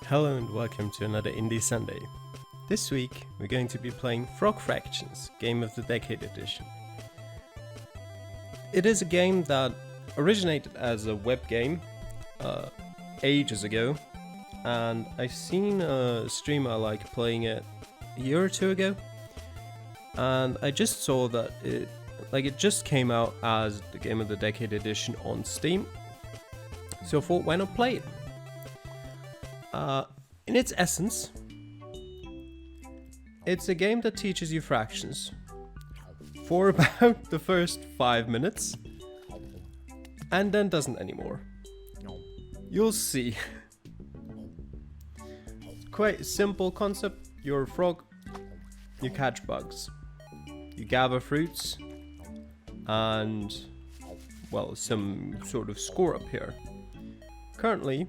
Hello and welcome to another Indie Sunday. This week we're going to be playing Frog Fractions, Game of the Decade Edition. It is a game that originated as a web game ages ago, and I've seen a streamer like playing it a year or two ago, and I just saw that it just came out as the Game of the Decade Edition on Steam, so I thought, why not play it? In its essence, it's a game that teaches you fractions for about the first 5 minutes and then doesn't anymore. You'll see. Quite simple concept. You're a frog, you catch bugs, you gather fruits, and, well, some sort of score up here. Currently,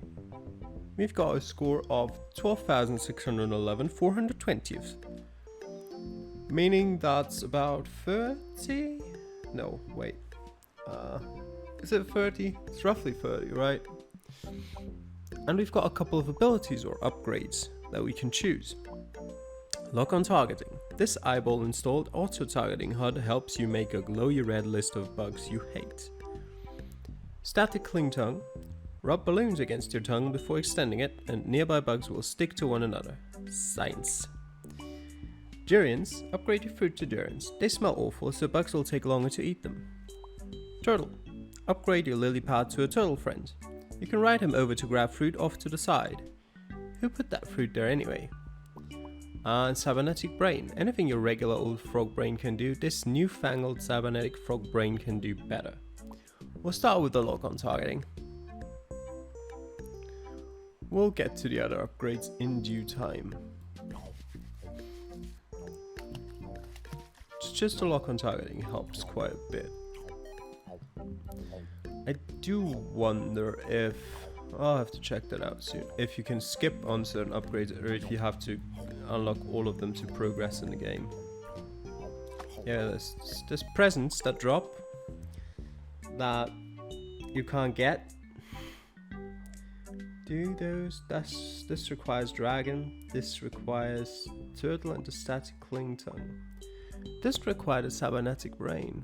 we've got a score of 12,611 420th, meaning that's about 30? No, wait. Is it 30? It's roughly 30, right? And we've got a couple of abilities or upgrades that we can choose. Lock on targeting. This eyeball installed auto-targeting HUD helps you make a glowy red list of bugs you hate. Static cling tongue. Rub balloons against your tongue before extending it, and nearby bugs will stick to one another. Science. Durians. Upgrade your fruit to durians. They smell awful, so bugs will take longer to eat them. Turtle. Upgrade your lily pad to a turtle friend. You can ride him over to grab fruit off to the side. Who put that fruit there anyway? And cybernetic brain. Anything your regular old frog brain can do, this newfangled cybernetic frog brain can do better. We'll start with the lock on targeting. We'll get to the other upgrades in due time. Just a lock on targeting helps quite a bit. I do wonder if, I'll have to check that out soon, if you can skip on certain upgrades or if you have to unlock all of them to progress in the game. Yeah, there's presents that drop that you can't get. Do those? This requires dragon, this requires turtle and the static cling tongue. This required a cybernetic brain.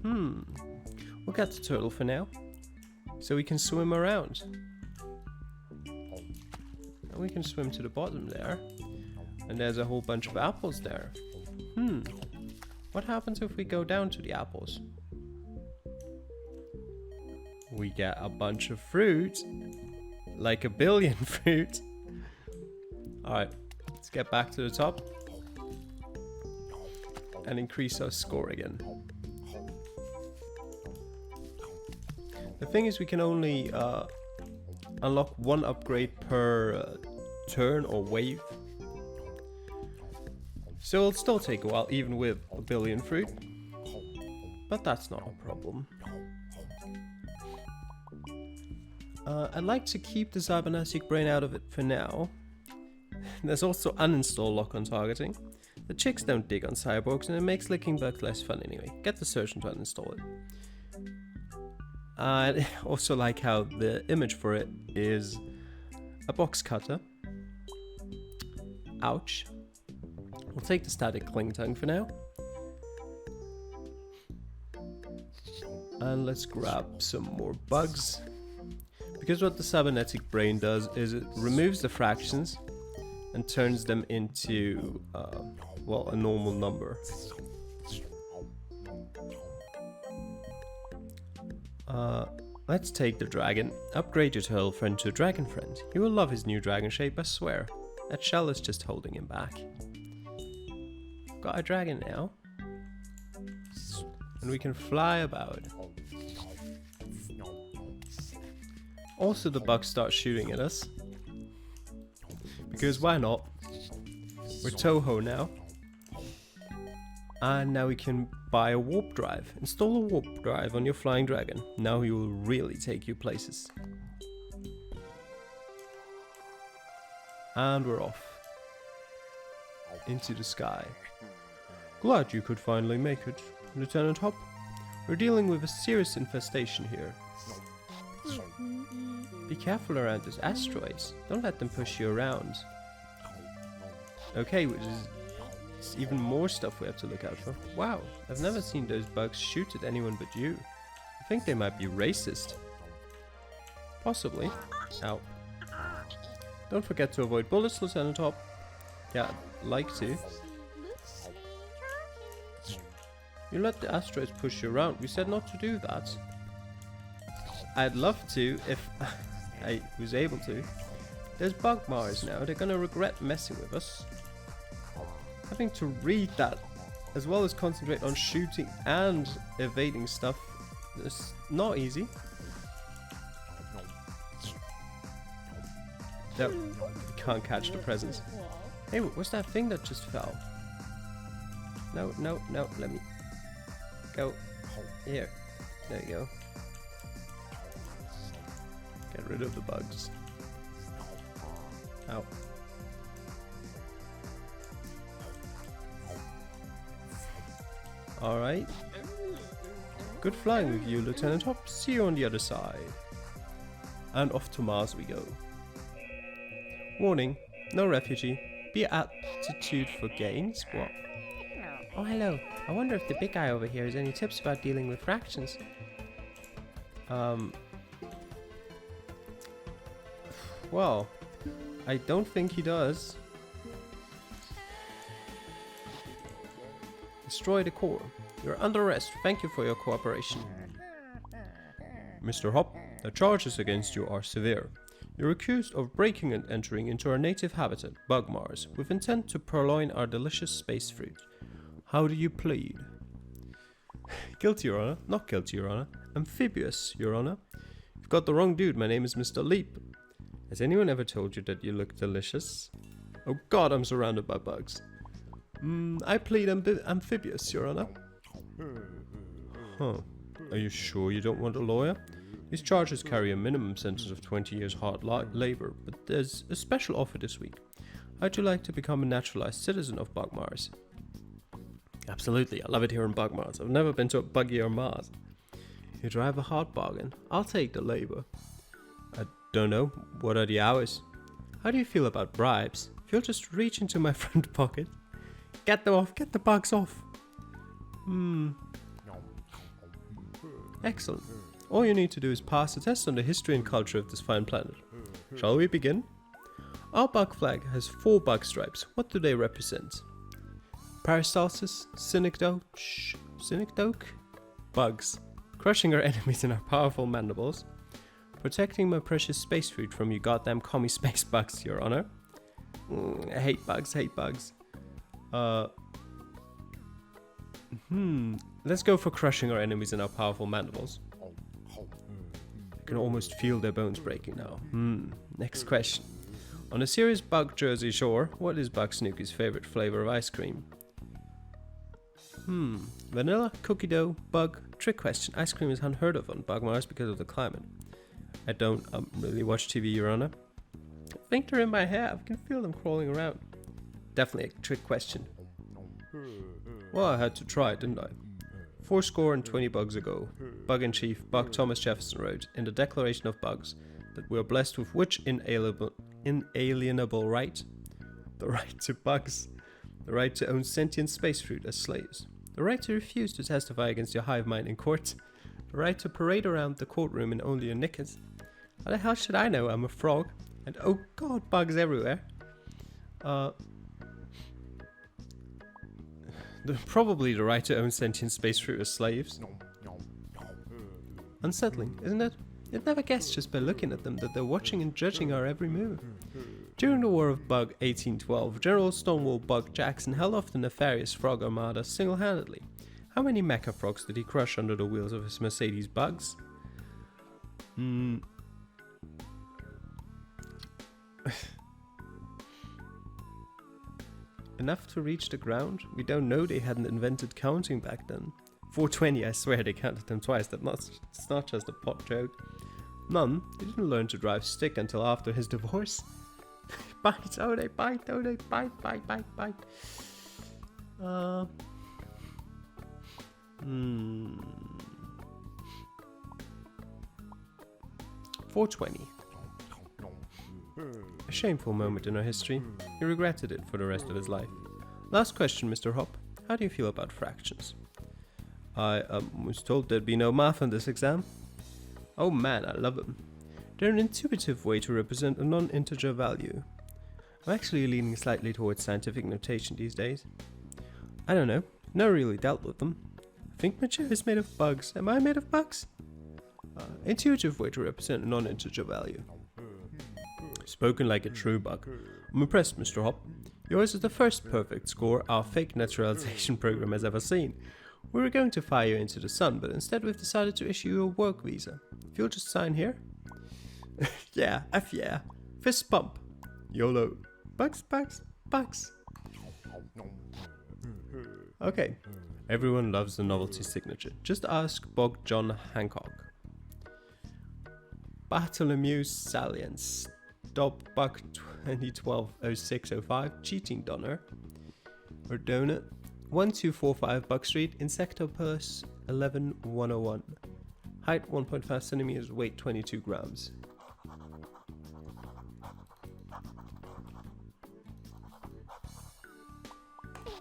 We'll get the turtle for now, so we can swim around. And we can swim to the bottom there, and there's a whole bunch of apples there. What happens if we go down to the apples? We get a bunch of fruit. Like a billion fruit. Alright, let's get back to the top and increase our score again. The thing is, we can only unlock one upgrade per turn or wave, so it'll still take a while even with a billion fruit, but that's not a problem. I'd like to keep the cybernetic brain out of it for now. There's also uninstall lock on targeting. The chicks don't dig on cyborgs and it makes licking bugs less fun anyway. Get the surgeon to uninstall it. I also like how the image for it is a box cutter. Ouch. We'll take the static cling tongue for now. And let's grab some more bugs. Because what the cybernetic brain does is it removes the fractions and turns them into, a normal number. Let's take the dragon. Upgrade your turtle friend to a dragon friend. He will love his new dragon shape, I swear. That shell is just holding him back. Got a dragon now. And we can fly about. Also, the bugs start shooting at us. Because why not? We're Toho now. And now we can buy a warp drive. Install a warp drive on your flying dragon. Now he will really take you places. And we're off. Into the sky. Glad you could finally make it, Lieutenant Hop. We're dealing with a serious infestation here. Be careful around those asteroids. Don't let them push you around. Okay, which is even more stuff we have to look out for. Wow, I've never seen those bugs shoot at anyone but you. I think they might be racist. Possibly. Ow. Don't forget to avoid bullets, Lieutenant Hop. Yeah, I'd like to. You let the asteroids push you around. We said not to do that. I'd love to if I was able to. There's bug Mars now. They're gonna regret messing with us. Having to read that, as well as concentrate on shooting and evading stuff, is not easy. Nope, can't catch the presents. Hey, what's that thing that just fell? No, no, no, let me go. Here, there you go. Get rid of the bugs. Ow. Alright. Good flying with you, Lieutenant Hop. See you on the other side. And off to Mars we go. Warning, no refugee. Be aptitude for gains? What? Oh, hello. I wonder if the big guy over here has any tips about dealing with fractions. Well, I don't think he does. Destroy the core. You're under arrest. Thank you for your cooperation. Mr. Hop, the charges against you are severe. You're accused of breaking and entering into our native habitat, Bug Mars, with intent to purloin our delicious space fruit. How do you plead? Guilty, Your Honor. Not guilty, Your Honor. Amphibious, Your Honor. You've got the wrong dude. My name is Mr. Leap. Has anyone ever told you that you look delicious? Oh god, I'm surrounded by bugs. I plead amphibious, Your Honor. Huh. Are you sure you don't want a lawyer? These charges carry a minimum sentence of 20 years hard labor, but there's a special offer this week. How'd you like to become a naturalized citizen of Bug Mars? Absolutely, I love it here on Bug Mars. I've never been to a buggier Mars. You drive a hard bargain. I'll take the labor. I don't know. What are the hours? How do you feel about bribes? If you'll just reach into my front pocket. Get them off. Get the bugs off. Excellent. All you need to do is pass the test on the history and culture of this fine planet. Shall we begin? Our bug flag has 4 bug stripes. What do they represent? Peristalsis, synecdoche, bugs, crushing our enemies in our powerful mandibles, protecting my precious space food from you goddamn commie space bugs, Your Honor. I hate bugs, Let's go for crushing our enemies in our powerful mandibles. I can almost feel their bones breaking now. Next question. On a serious bug Jersey shore, what is Bug Snooky's favorite flavor of ice cream? Vanilla, cookie dough, bug. Trick question. Ice cream is unheard of on Bug Mars because of the climate. I don't really watch TV, Your Honor. I think they're in my hair. I can feel them crawling around. Definitely a trick question. Well, I had to try, didn't I? 420 bugs ago, Bug in Chief Buck Thomas Jefferson wrote in the Declaration of Bugs that we are blessed with which inalienable right? The right to bugs, the right to own sentient space fruit as slaves, the right to refuse to testify against your hive mind in court, the right to parade around the courtroom in only your knickers. How the hell should I know? I'm a frog, and oh god, bugs everywhere. Probably the right to own sentient space fruit as slaves. Unsettling, isn't it? You'd never guess just by looking at them that they're watching and judging our every move. During the War of Bug 1812, General Stonewall Bug Jackson held off the nefarious frog armada single-handedly. How many mecha frogs did he crush under the wheels of his Mercedes bugs? Enough to reach the ground? We don't know, they hadn't invented counting back then. 420, I swear they counted them twice, it's not just a pot joke. None, they didn't learn to drive stick until after his divorce. Bite, oh they bite, bite. 420. A shameful moment in our history. He regretted it for the rest of his life. Last question, Mr. Hop. How do you feel about fractions? I was told there'd be no math on this exam. Oh man, I love them. They're an intuitive way to represent a non-integer value. I'm actually leaning slightly towards scientific notation these days. I don't know, never really dealt with them. I think my chair is made of bugs. Am I made of bugs? Intuitive way to represent a non-integer value. Spoken like a true bug. I'm impressed, Mr. Hop. Yours is the first perfect score our fake naturalization program has ever seen. We were going to fire you into the sun, but instead we've decided to issue you a work visa. If you'll just sign here. Yeah, F yeah. Fist bump. YOLO. Bugs, bugs, bugs. Okay. Everyone loves the novelty signature. Just ask Bog John Hancock. Bartholomew Salience. Stop Buck 2012-0605. Cheating Donor. Or Donut. 1245 Buck Street. Insectopus 11101. Height 1.5 centimeters. Weight 22 grams.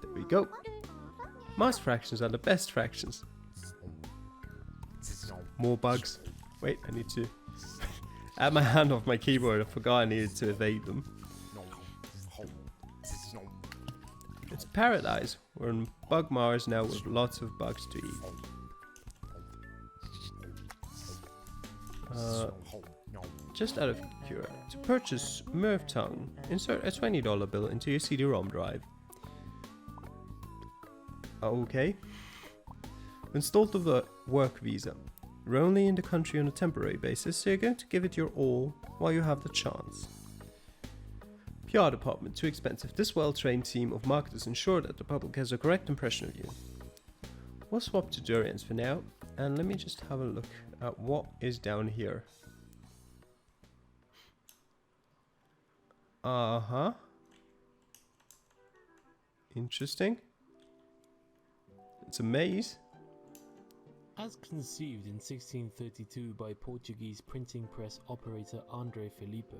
There we go. Mass fractions are the best fractions. More bugs. Wait, I need to add my hand off my keyboard. I forgot I needed to evade them. It's paradise. We're on Bug Mars now with lots of bugs to eat. Just out of curiosity, to purchase Merv Tongue, insert a $20 bill into your CD-ROM drive. Okay. Installed the work visa. You're only in the country on a temporary basis, so you're going to give it your all while you have the chance. PR department, too expensive. This well-trained team of marketers ensure that the public has a correct impression of you. We'll swap to durians for now, and let me just have a look at what is down here. Uh-huh. Interesting. It's a maze. As conceived in 1632 by Portuguese printing press operator André Felipe,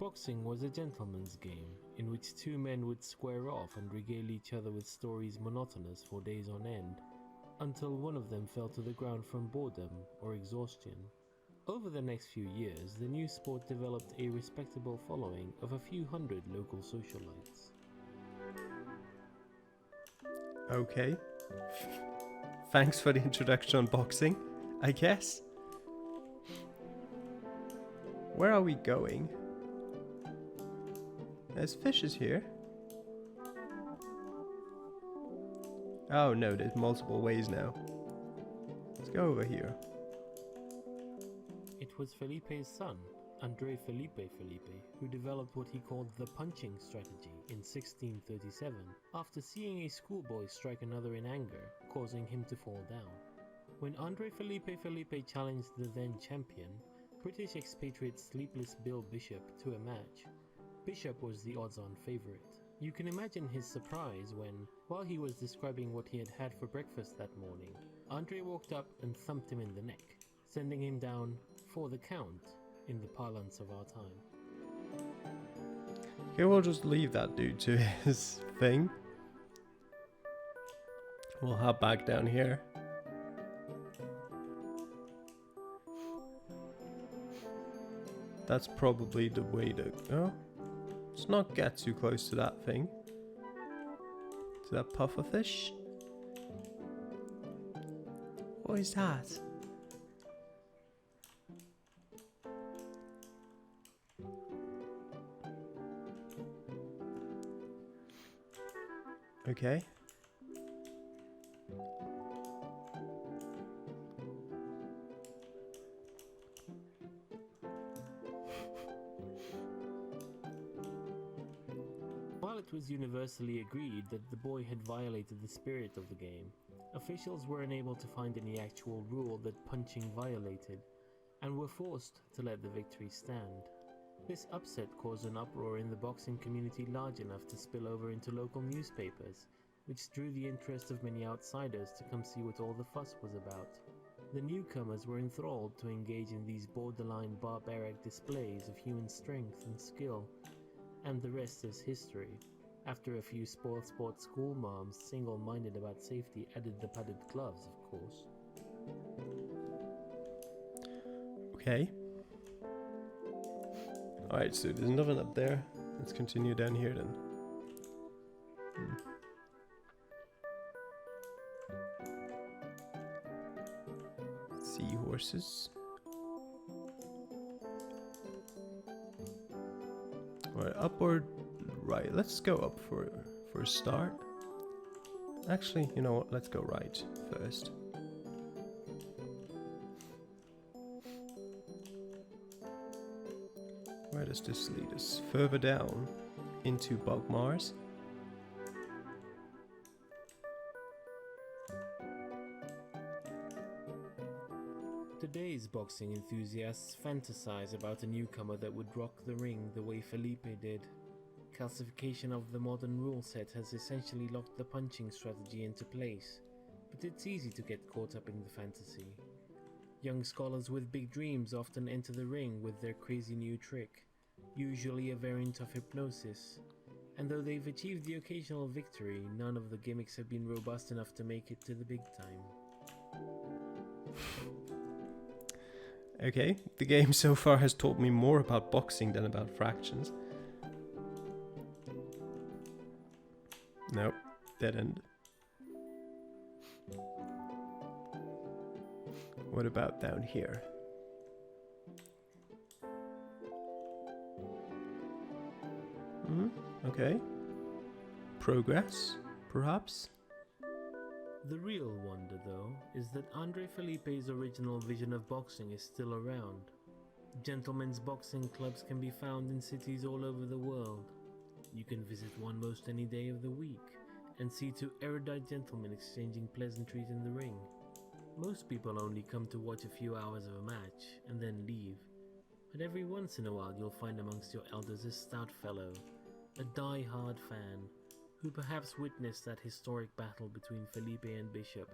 boxing was a gentleman's game in which two men would square off and regale each other with stories monotonous for days on end, until one of them fell to the ground from boredom or exhaustion. Over the next few years, the new sport developed a respectable following of a few hundred local socialites. Okay. Thanks for the introduction on boxing, I guess. Where are we going? There's fishes here. Oh no, there's multiple ways now. Let's go over here. It was Felipe's son, André Felipe, who developed what he called the punching strategy in 1637, after seeing a schoolboy strike another in anger, causing him to fall down. When André Felipe challenged the then champion, British expatriate Sleepless Bill Bishop, to a match, Bishop was the odds-on favourite. You can imagine his surprise when, while he was describing what he had had for breakfast that morning, André walked up and thumped him in the neck, sending him down for the count in the parlance of our time. Okay, we'll just leave that dude to his thing. We'll hop back down here. That's probably the way to go. Let's not get too close to that thing. To that pufferfish. What is that? Okay. While it was universally agreed that the boy had violated the spirit of the game, officials were unable to find any actual rule that punching violated, and were forced to let the victory stand. This upset caused an uproar in the boxing community large enough to spill over into local newspapers, which drew the interest of many outsiders to come see what all the fuss was about. The newcomers were enthralled to engage in these borderline barbaric displays of human strength and skill, and the rest is history. After a few sport school moms, single-minded about safety, added the padded gloves, of course. Okay. Alright, so there's nothing up there. Let's continue down here then. Seahorses. Alright, up or right? Let's go up for a start. Actually, you know what? Let's go right first. Where does this lead us? Further down into Bogmars. Today's boxing enthusiasts fantasize about a newcomer that would rock the ring the way Felipe did. Calcification of the modern rule set has essentially locked the punching strategy into place, but it's easy to get caught up in the fantasy. Young scholars with big dreams often enter the ring with their crazy new trick, usually a variant of hypnosis, and though they've achieved the occasional victory, none of the gimmicks have been robust enough to make it to the big time. Okay, the game so far has taught me more about boxing than about fractions. Nope, dead end. What about down here? Okay. Progress, perhaps? The real wonder, though, is that Andre Felipe's original vision of boxing is still around. Gentlemen's boxing clubs can be found in cities all over the world. You can visit one most any day of the week and see two erudite gentlemen exchanging pleasantries in the ring. Most people only come to watch a few hours of a match and then leave, but every once in a while you'll find amongst your elders a stout fellow, a die-hard fan, who perhaps witnessed that historic battle between Felipe and Bishop,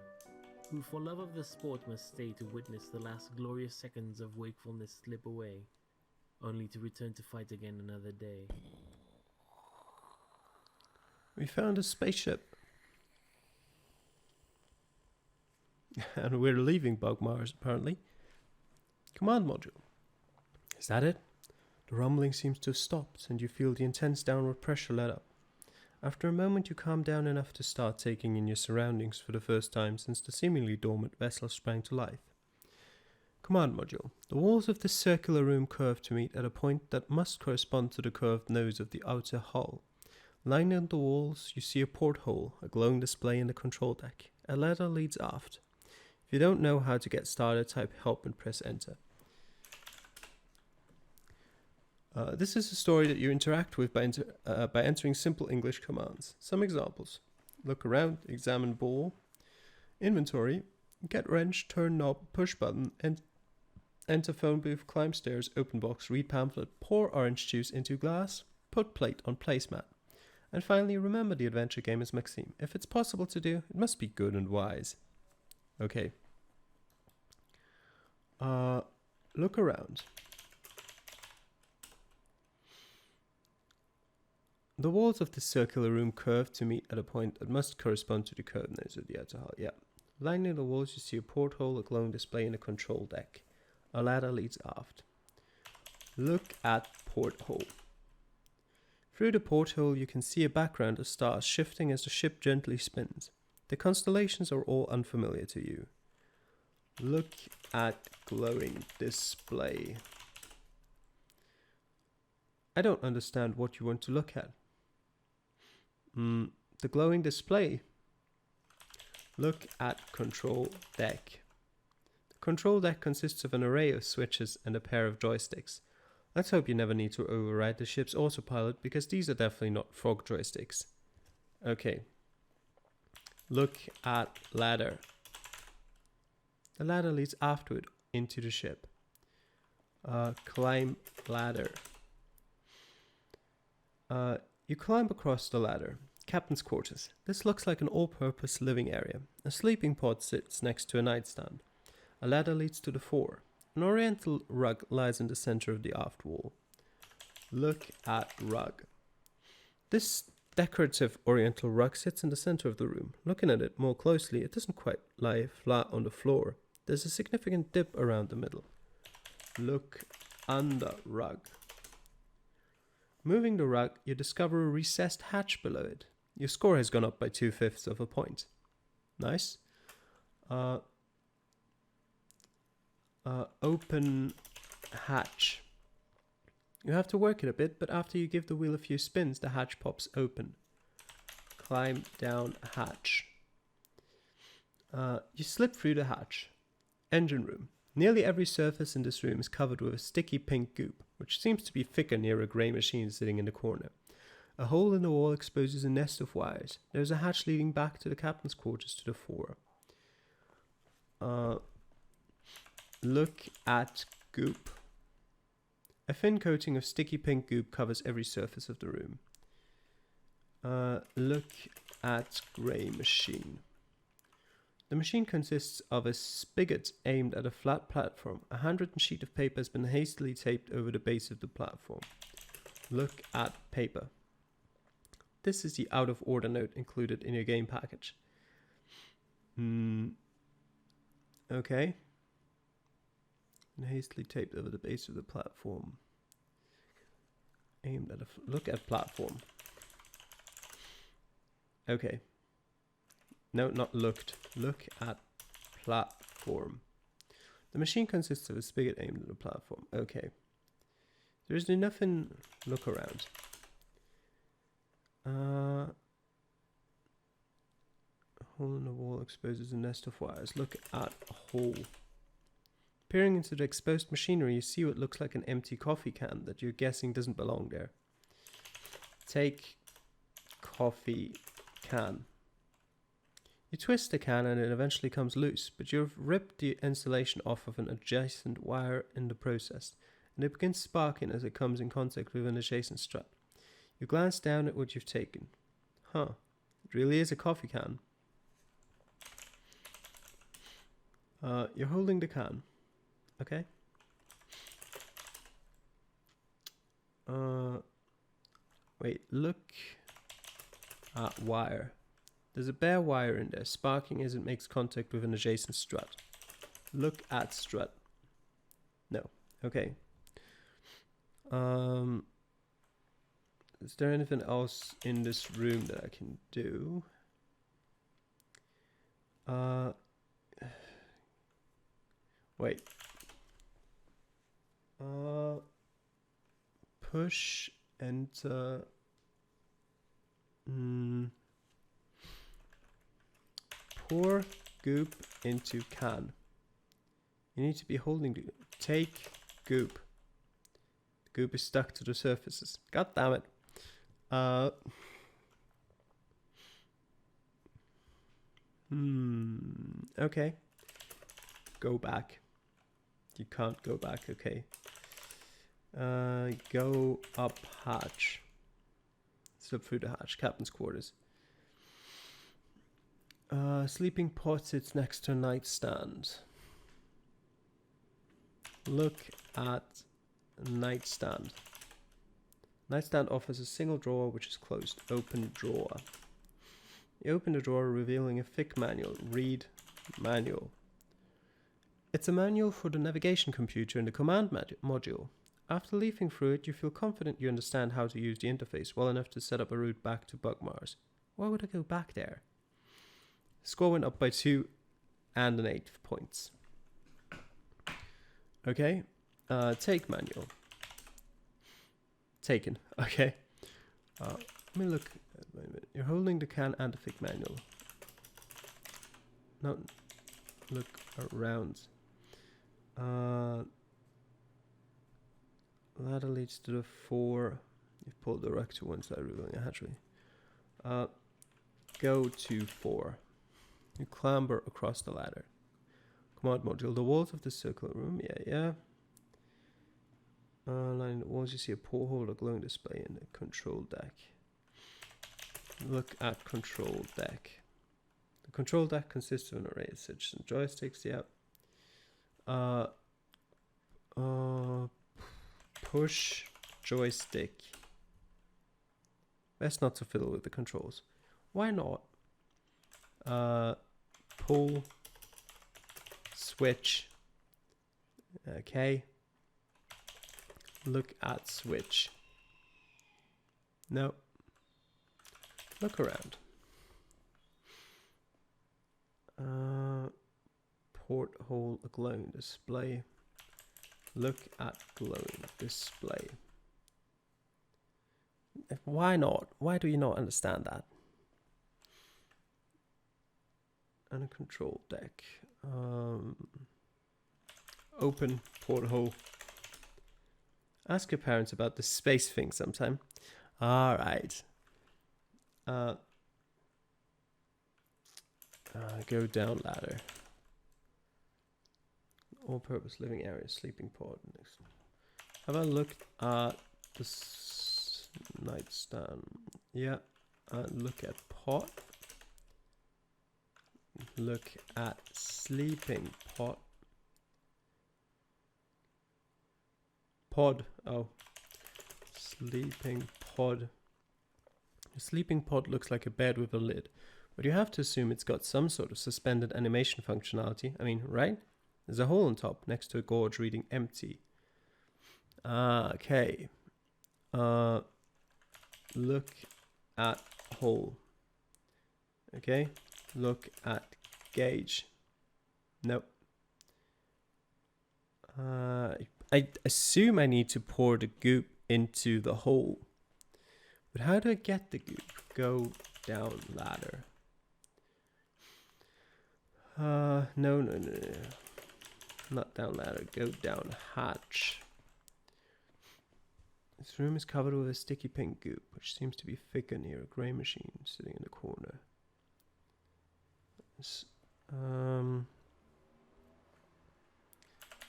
who for love of the sport must stay to witness the last glorious seconds of wakefulness slip away, only to return to fight again another day. We found a spaceship. And we're leaving Bogmars, apparently. Command module. Is that it? The rumbling seems to have stopped, and you feel the intense downward pressure let up. After a moment, you calm down enough to start taking in your surroundings for the first time since the seemingly dormant vessel sprang to life. Command module. The walls of this circular room curve to meet at a point that must correspond to the curved nose of the outer hull. Lining the walls, you see a porthole, a glowing display in the control deck. A ladder leads aft. If you don't know how to get started, type help and press enter. This is a story that you interact with by entering simple English commands. Some examples. Look around, examine ball, inventory, get wrench, turn knob, push button, and enter phone booth, climb stairs, open box, read pamphlet, pour orange juice into glass, put plate on placemat. And finally, remember the adventure game is Maxime. If it's possible to do, it must be good and wise. Okay. Look around. The walls of this circular room curve to meet at a point that must correspond to the curved nose of the outer hull. Yeah. Lining the walls, you see a porthole, a glowing display, and a control deck. A ladder leads aft. Look at porthole. Through the porthole, you can see a background of stars shifting as the ship gently spins. The constellations are all unfamiliar to you. Look at glowing display. I don't understand what you want to look at. The glowing display. Look at control deck. The control deck consists of an array of switches and a pair of joysticks. Let's hope you never need to override the ship's autopilot, because these are definitely not frog joysticks. Okay. Look at ladder. The ladder leads after it into the ship. Climb ladder. You climb across the ladder. Captain's quarters. This looks like an all-purpose living area. A sleeping pod sits next to a nightstand. A ladder leads to the fore. An oriental rug lies in the center of the aft wall. Look at rug. This decorative oriental rug sits in the center of the room. Looking at it more closely, it doesn't quite lie flat on the floor. There's a significant dip around the middle. Look under rug. Moving the rug, you discover a recessed hatch below it. Your score has gone up by 2/5 of a point. Nice. Open hatch. You have to work it a bit, but after you give the wheel a few spins, the hatch pops open. Climb down hatch. You slip through the hatch. Engine room. Nearly every surface in this room is covered with a sticky pink goop, which seems to be thicker near a grey machine sitting in the corner. A hole in the wall exposes a nest of wires. There is a hatch leading back to the captain's quarters to the fore. Look at goop. A thin coating of sticky pink goop covers every surface of the room. Look at grey machine. The machine consists of a spigot aimed at a flat platform. A handwritten sheet of paper has been hastily taped over the base of the platform. Look at paper. This is the out of order note included in your game package. Okay. And hastily taped over the base of the platform. Aimed at look at platform. Okay. No, not looked. Look at platform. The machine consists of a spigot aimed at the platform. Okay. There is nothing. Look around. A hole in the wall exposes a nest of wires. Look at a hole. Peering into the exposed machinery, you see what looks like an empty coffee can that you're guessing doesn't belong there. Take coffee can. You twist the can and it eventually comes loose, but you've ripped the insulation off of an adjacent wire in the process, and it begins sparking as it comes in contact with an adjacent strut. You glance down at what you've taken. Huh, it really is a coffee can. You're holding the can. Okay. Wait, look at wire. There's a bare wire in there, sparking as it makes contact with an adjacent strut. Look at strut. No. Okay. Is there anything else in this room that I can do? Wait. Push, enter. Pour goop into can. You need to be holding the take goop. The goop is stuck to the surfaces. God damn it. Okay. Go back. You can't go back, okay. Go up hatch. Slip through the hatch. Captain's quarters. Sleeping pot sits next to a nightstand. Look at nightstand. Nightstand offers a single drawer which is closed. Open drawer. You open the drawer, revealing a thick manual. Read manual. It's a manual for the navigation computer in the command module. After leafing through it, you feel confident you understand how to use the interface well enough to set up a route back to Bugmars. Why would I go back there? Score went up by 2 and an 8 points. Okay. Take manual. Taken. Okay. Let me look. Wait a minute. You're holding the can and the thick manual. No. Look around. Ladder leads to the fore. You've pulled the rug to one side, revealing a hatchway. Go to fore. You clamber across the ladder. Command module. The walls of the circular room. Yeah. Lining the walls, you see a porthole, a glowing display in the control deck. Look at control deck. The control deck consists of an array of switches and joysticks. Yeah. Push joystick. Best not to fiddle with the controls. Why not? Pull switch. Okay. Look at switch. No. Look around. Porthole glowing display. Look at glowing display. Why not? Why do you not understand that? And a control deck. Open porthole. Ask your parents about the space thing sometime. Alright. Go down ladder. All-purpose living area, sleeping pod. Have I looked at the nightstand? Yeah. Look at pot. Look at sleeping pot. Pod. Oh. Sleeping pod. A sleeping pod looks like a bed with a lid, but you have to assume it's got some sort of suspended animation functionality. I mean, right? There's a hole on top next to a gorge reading empty. Okay. Look at hole. Okay. Look at gauge. Nope. I assume I need to pour the goop into the hole. But how do I get the goop? Go down ladder. No. Not down ladder. Go down hatch. This room is covered with a sticky pink goop, which seems to be thicker near a grey machine sitting in the corner.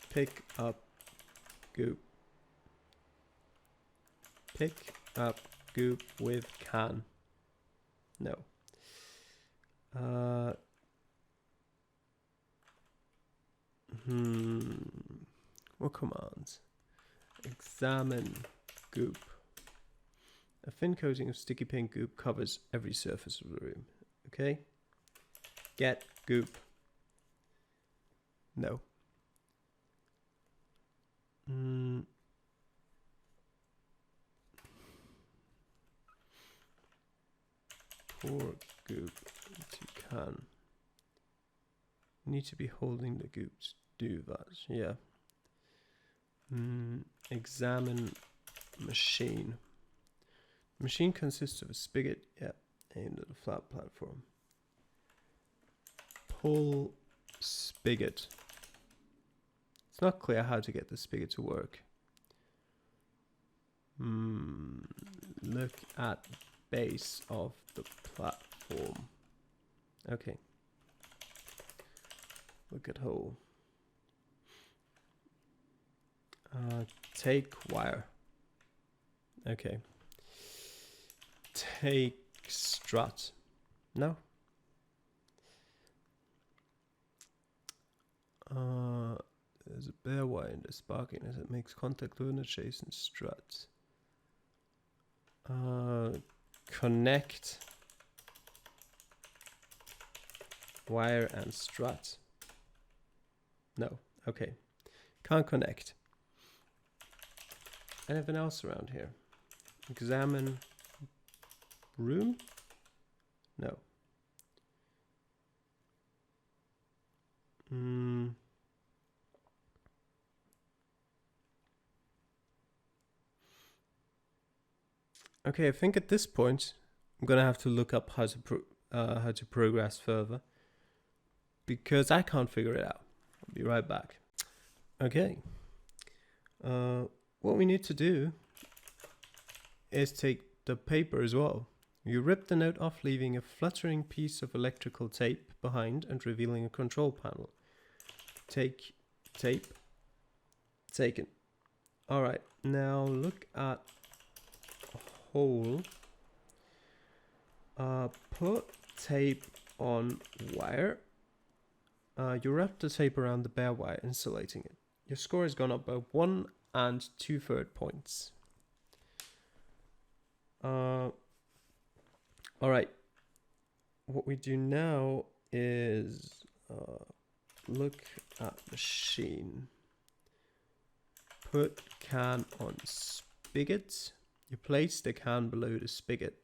Pick up goop. Pick up goop with can. No. What commands? Examine goop. A thin coating of sticky pink goop covers every surface of the room. Okay. Get goop. No. Pour goop into can. Need to be holding the goop to do that. Yeah. Examine machine. Machine consists of a spigot, aimed at a flat platform. Pull spigot. It's not clear how to get the spigot to work. Look at base of the platform. Okay. Look at hole. Take wire. Okay. Take strut. No. There's a bare wire in the sparking as it makes contact with an adjacent strut. Connect wire and strut. No. Okay. Can't connect. Anything else around here? Examine room? No. Okay, I think at this point I'm gonna have to look up how to progress further because I can't figure it out. I'll be right back. Okay. What we need to do is take the paper as well. You rip the note off, leaving a fluttering piece of electrical tape behind and revealing a control panel. Take tape. Taken. Alright, now look at a hole. Put tape on wire. You wrap the tape around the bare wire, insulating it. Your score has gone up by 1 2/3 points. Alright. What we do now is look at machine. Put can on spigot. You place the can below the spigot.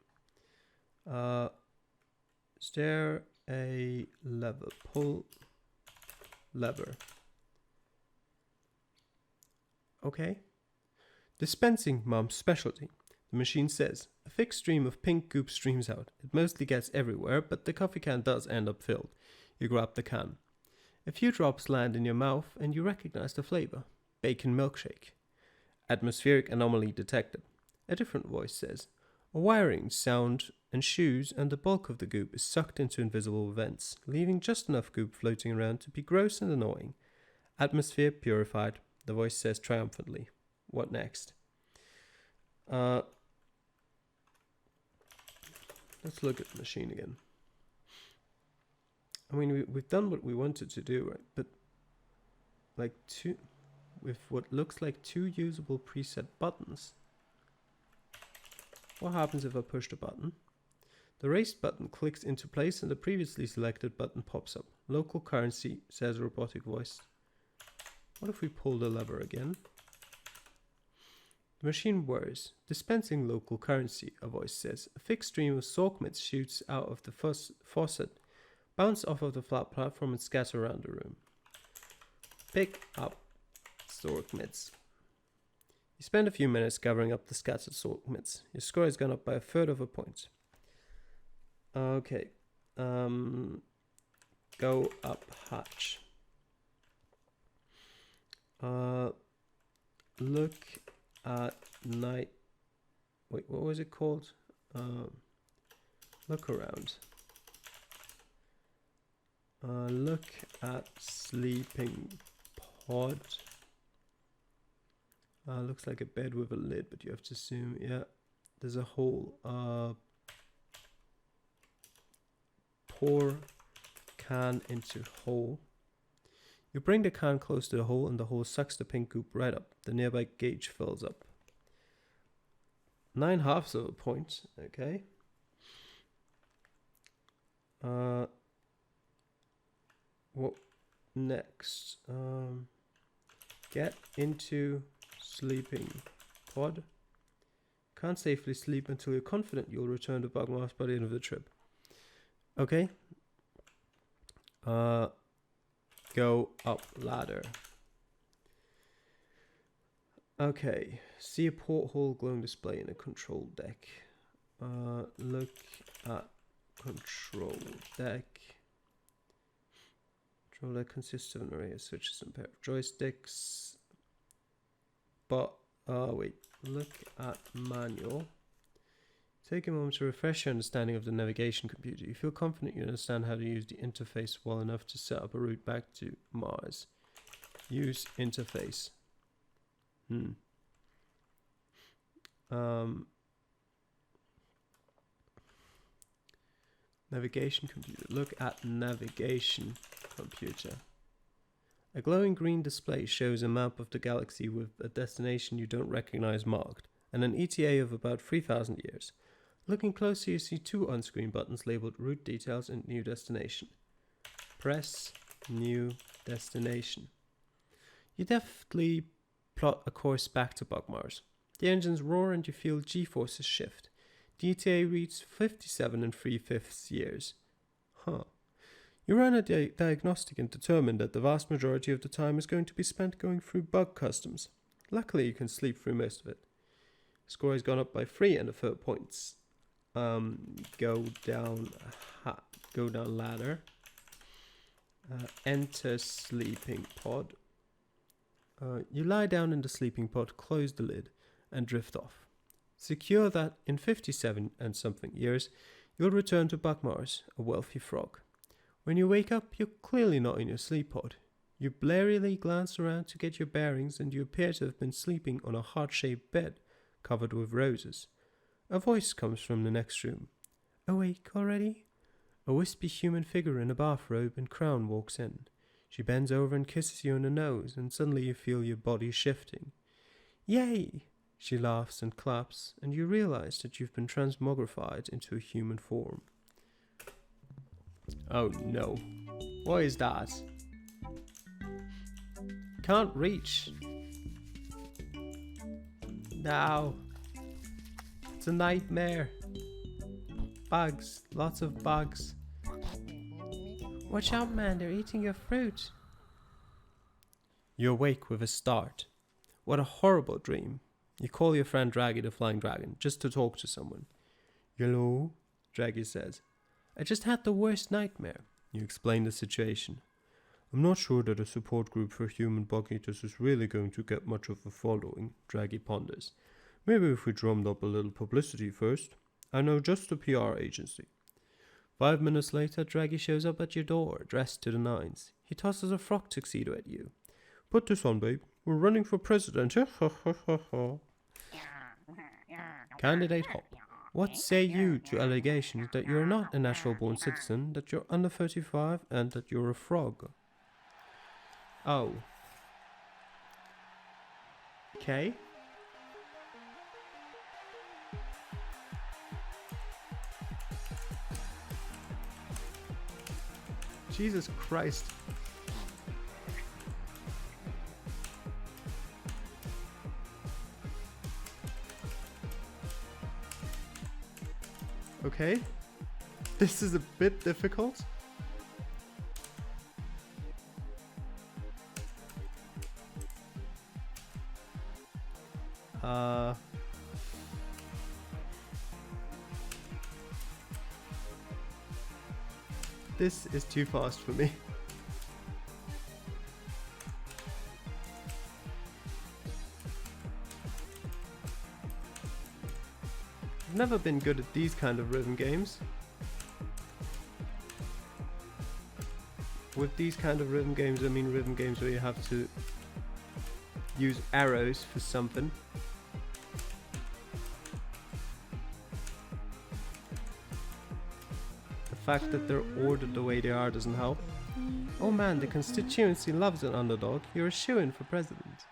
Is there a lever? Pull lever. Okay. Dispensing Mom's specialty. The machine says, a thick stream of pink goop streams out. It mostly gets everywhere, but the coffee can does end up filled. You grab the can. A few drops land in your mouth and you recognize the flavor. Bacon milkshake. Atmospheric anomaly detected. A different voice says, a wiring, sound, and shoes, and the bulk of the goop is sucked into invisible vents, leaving just enough goop floating around to be gross and annoying. Atmosphere purified, the voice says triumphantly. What next? Let's look at the machine again. I mean, we've done what we wanted to do, right? But like with what looks like 2 usable preset buttons. What happens if I push the button? The raised button clicks into place and the previously selected button pops up. Local currency, says a robotic voice. What if we pull the lever again? The machine whirs. Dispensing local currency, a voice says. A thick stream of sork mitts shoots out of the faucet, bounce off of the flat platform and scatter around the room. Pick up sork mitts. You spend a few minutes gathering up the scattered sork mitts. Your score has gone up by 1/3 of a point. Okay. Go up hatch. Look at night. Wait, what was it called? Look around. Look at sleeping pod. Looks like a bed with a lid, but you have to assume, yeah, there's a hole. Pour can into hole. You bring the can close to the hole and the hole sucks the pink goop right up. The nearby gauge fills up. 9/2 of a point, okay. What next? Get into sleeping pod. Can't safely sleep until you're confident you'll return to Bugmars by the end of the trip. Okay. Go up ladder. Okay. See a porthole glowing display in a control deck. Look at control deck. Control deck consists of an array of switches and a pair of joysticks. But, wait. Look at manual. Take a moment to refresh your understanding of the navigation computer. You feel confident you understand how to use the interface well enough to set up a route back to Mars. Use interface. Navigation computer. Look at navigation computer. A glowing green display shows a map of the galaxy with a destination you don't recognize marked, and an ETA of about 3,000 years. Looking closer, you see 2 on-screen buttons labeled Route Details and New Destination. Press New Destination. You deftly plot a course back to Bugmars. The engines roar and you feel G-forces shift. The ETA reads 57 3/5 years. You run a diagnostic and determine that the vast majority of the time is going to be spent going through bug customs. Luckily, you can sleep through most of it. Score has gone up by 3 1/3 points. Go down ladder. Enter sleeping pod. You lie down in the sleeping pod, close the lid, and drift off. Secure that in 57 and something years, you'll return to Bugmars, a wealthy frog. When you wake up, you're clearly not in your sleep pod. You blarily glance around to get your bearings, and you appear to have been sleeping on a heart-shaped bed covered with roses. A voice comes from the next room. Awake already? A wispy human figure in a bathrobe and crown walks in. She bends over and kisses you on the nose, and suddenly you feel your body shifting. Yay! She laughs and claps, and you realize that you've been transmogrified into a human form. Oh no. What is that? Can't reach. No. It's a nightmare. Bugs. Lots of bugs. Watch out, man. They're eating your fruit. You awake with a start. What a horrible dream. You call your friend Draggy the Flying Dragon just to talk to someone. Hello, Draggy says. I just had the worst nightmare. You explain the situation. I'm not sure that a support group for human bug eaters is really going to get much of a following, Draggy ponders. Maybe if we drummed up a little publicity first. I know just a PR agency. 5 minutes later, Draggy shows up at your door, dressed to the nines. He tosses a frock tuxedo at you. Put this on, babe. We're running for president. Candidate Hop, what say you to allegations that you're not a natural-born citizen, that you're under 35, and that you're a frog? Oh. Okay. Jesus Christ. Okay. This is a bit difficult. This is too fast for me. I've never been good at these kind of rhythm games. With these kind of rhythm games, I mean rhythm games where you have to use arrows for something. The fact that they're ordered the way they are doesn't help. Oh man, the constituency loves an underdog. You're a shoo-in for president.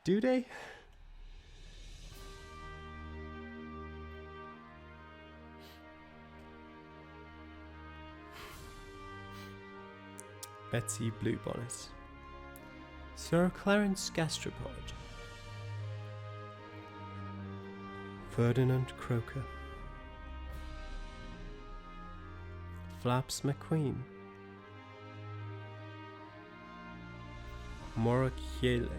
Do they? Betsy Bluebonnet. Sir Clarence Gastropod. Ferdinand Croker. Flaps McQueen. Morakiele.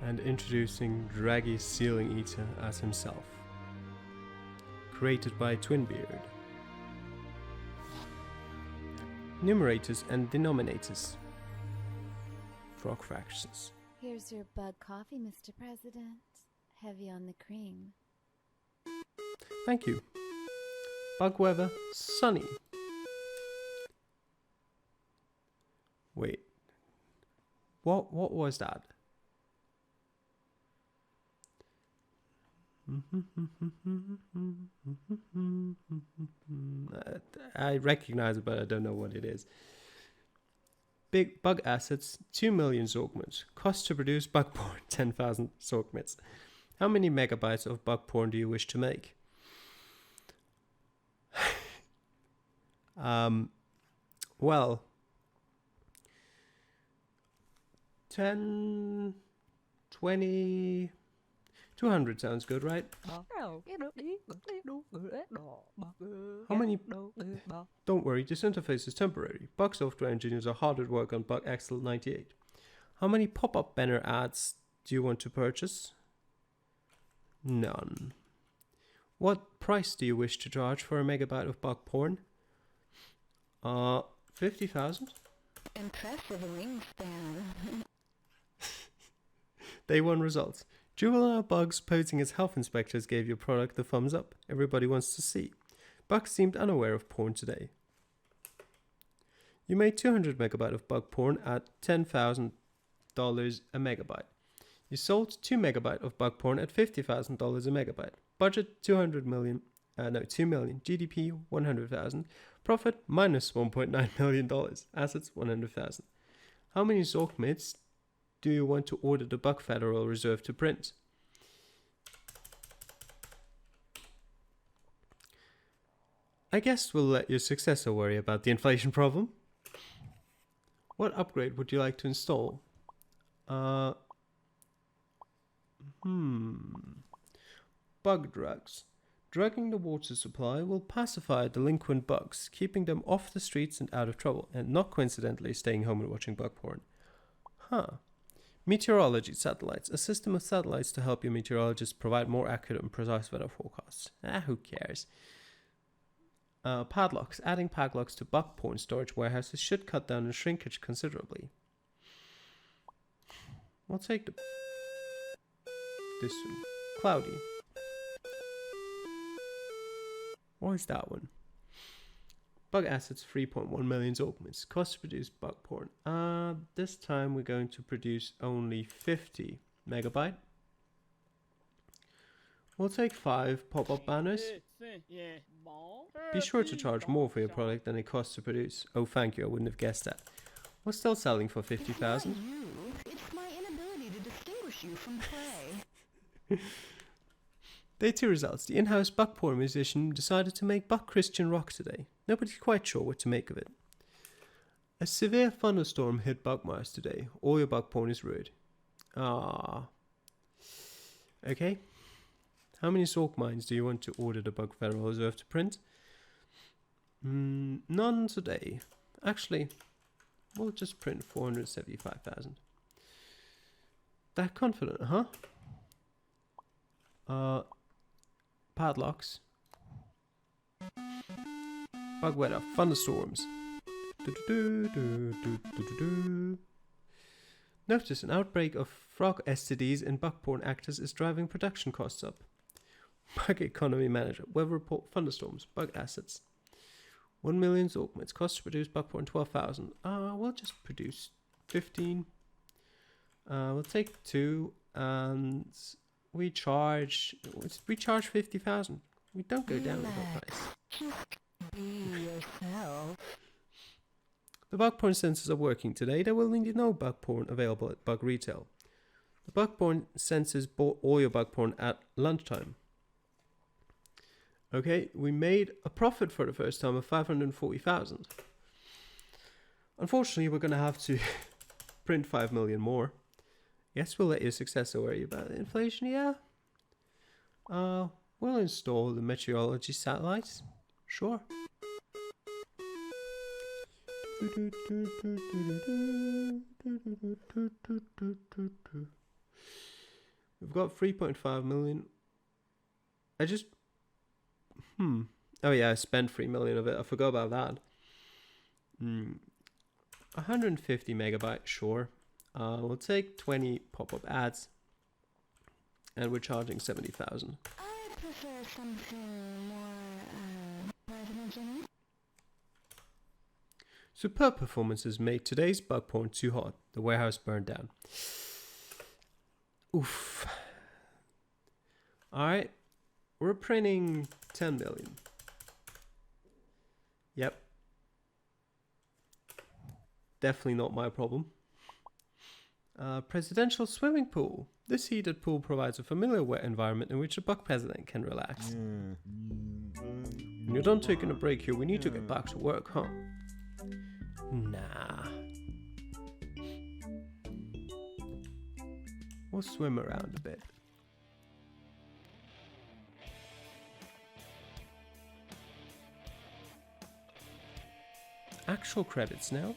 And introducing Draggy Ceiling Eater as himself. Created by Twinbeard. Numerators and denominators. Frog fractions. Here's your bug coffee, Mr. President. Heavy on the cream. Thank you. Bug weather, sunny. Wait. What was that? I recognize it, but I don't know what it is. Big bug assets, 2 million Zorgments. Cost to produce bug porn, 10,000 Zorgments. How many megabytes of bug porn do you wish to make? Well, 10, 20, 200 sounds good, right? How many? Don't worry, this interface is temporary. Bug software engineers are hard at work on Bug Axle 98. How many pop-up banner ads do you want to purchase? None. What price do you wish to charge for a megabyte of bug porn? 50,000? Impressive wingspan. Day 1 results. Juvenile bugs posing as health inspectors gave your product the thumbs up. Everybody wants to see. Bugs seemed unaware of porn today. You made 200 megabyte of bug porn at $10,000 a megabyte. You sold 2 megabyte of bug porn at $50,000 a megabyte. Budget 2 million. GDP 100,000. Profit minus $1.9 million. Assets 100,000. How many Zork mitts do you want to order the Buck Federal Reserve to print? I guess we'll let your successor worry about the inflation problem. What upgrade would you like to install? Bug drugs. Drugging the water supply will pacify delinquent bugs, keeping them off the streets and out of trouble, and not coincidentally staying home and watching bug porn. Meteorology satellites. A system of satellites to help your meteorologists provide more accurate and precise weather forecasts. Who cares? Padlocks. Adding padlocks to bug porn storage warehouses should cut down on shrinkage considerably. We'll take this one. Cloudy. What is that one? Bug assets 3.1 million Zork mitts. Cost to produce bug porn. This time we're going to produce only 50 megabyte. We'll take 5 pop-up banners. Be sure to charge more for your product than it costs to produce. Oh, thank you, I wouldn't have guessed that. We're still selling for 50,000. It's my inability to distinguish you from prey. Day 2 results. The in-house Buck porn musician decided to make Buck Christian rock today. Nobody's quite sure what to make of it. A severe thunderstorm hit Buckmars today. All your Buck porn is ruined. Okay. How many Zork mines do you want to order the Buck Federal Reserve to print? None today. Actually, we'll just print 475,000. That confident, huh? Padlocks. Bug weather. Thunderstorms. Notice an outbreak of frog STDs in buckporn actors is driving production costs up. Bug economy manager. Weather report. Thunderstorms. Bug assets. 1 million Zork mitts. Cost to produce buckporn 12,000. We'll just produce 15. We'll take 2 and we charge 50,000. We don't go down with our price. Just be yourself. The bug porn sensors are working today. There will be no bug porn available at Bug Retail. The bug porn sensors bought all your bug porn at lunchtime. Okay, we made a profit for the first time of 540,000. Unfortunately, we're going to have to print 5 million more. Yes, we'll let your successor worry about inflation, yeah. We'll install the meteorology satellites. Sure. We've got 3.5 million. Oh yeah, I spent 3 million of it. I forgot about that. 150 megabyte, sure. We'll take 20 pop-up ads. And we're charging 70,000. I prefer something more, presidential. Superb performances made today's bug porn too hot. The warehouse burned down. Oof. Alright. We're printing 10 million. Yep. Definitely not my problem. Presidential swimming pool. This heated pool provides a familiar wet environment in which the Buck president can relax. When you're done taking a break here, we need to get back to work, huh? Nah. We'll swim around a bit. Actual credits now.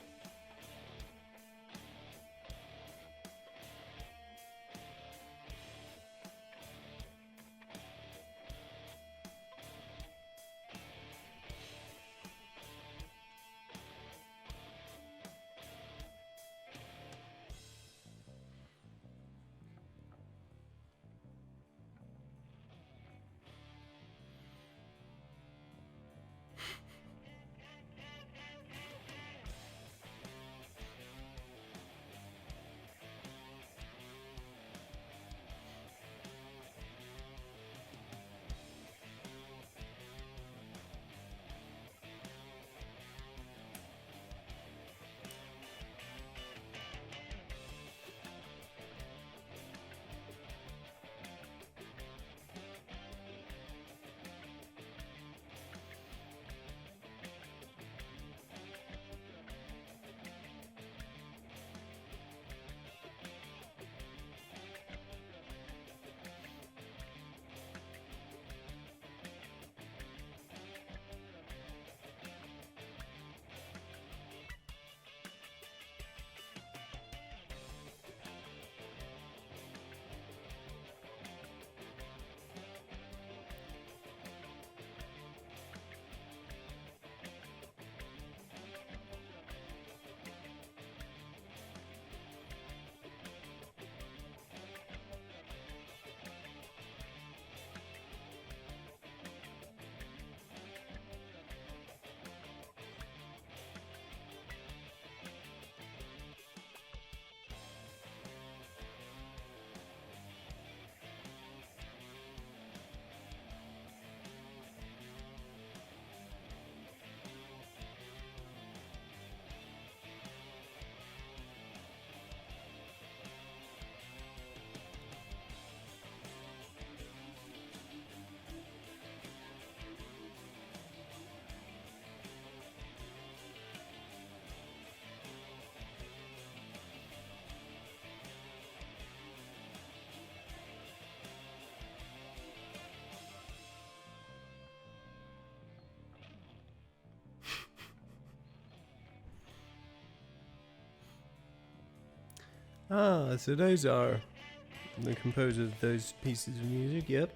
Ah, so those are the composer of those pieces of music, yep.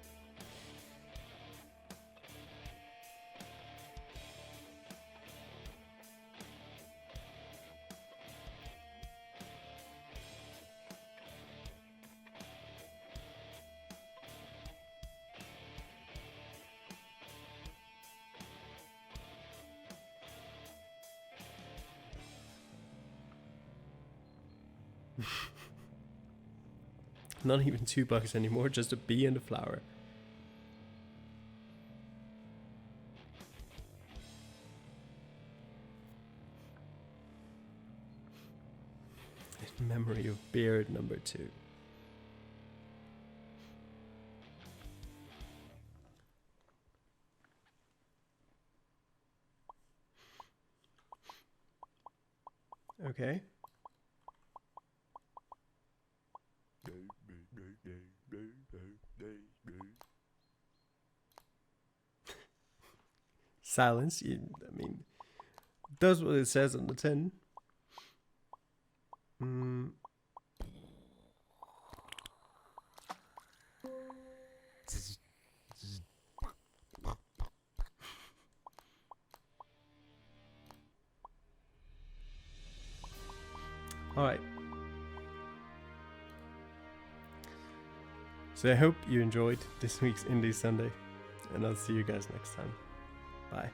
Not even $2 anymore, just a bee and a flower. In memory of Beard number 2. Okay. Silence, I mean, does what it says on the tin. Alright. So I hope you enjoyed this week's Indie Sunday, and I'll see you guys next time. Bye.